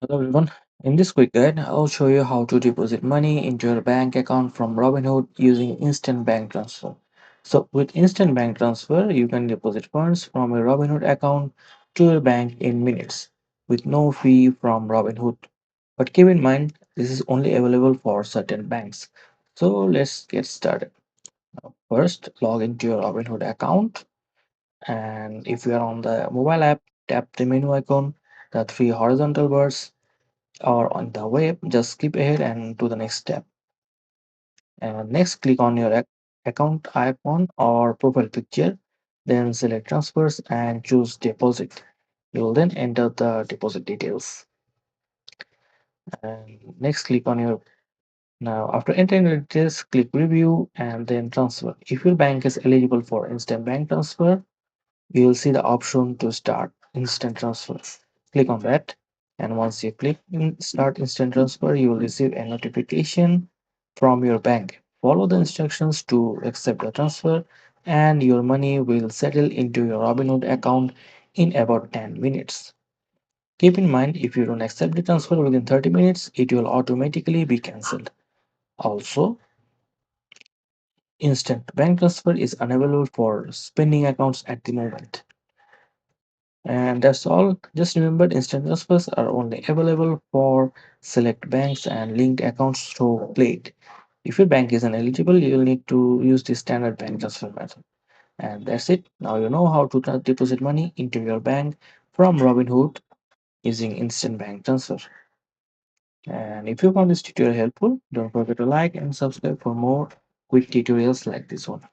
Hello everyone. In this quick guide, I'll show you how to deposit money into your bank account from Robinhood using instant bank transfer. So with instant bank transfer, you can deposit funds from your Robinhood account to your bank in minutes with no fee from Robinhood. But keep in mind, this is only available for certain banks. So let's get started. First, log into your Robinhood account, and if you are on the mobile app, tap the menu icon, the three horizontal bars or on the web, just skip ahead and to the next step. And next, click on your account icon or profile picture, then select transfers and choose deposit. You will then enter the deposit details. And next, click on your now after entering the details, click review and then transfer. If your bank is eligible for instant bank transfer, you will see the option to start instant transfer. Click on that, and once you click start instant transfer, you will receive a notification from your bank. Follow the instructions to accept the transfer, and your money will settle into your Robinhood account in about 10 minutes. Keep in mind, if you don't accept the transfer within 30 minutes, it will automatically be cancelled. Also, instant bank transfer is unavailable for spending accounts at the moment. And that's all. Just remember, instant transfers are only available for select banks and linked accounts through Plate. If your bank is ineligible, you will need to use the standard bank transfer method. And that's it. Now you know how to deposit money into your bank from Robinhood using instant bank transfer. And if you found this tutorial helpful, don't forget to like and subscribe for more quick tutorials like this one.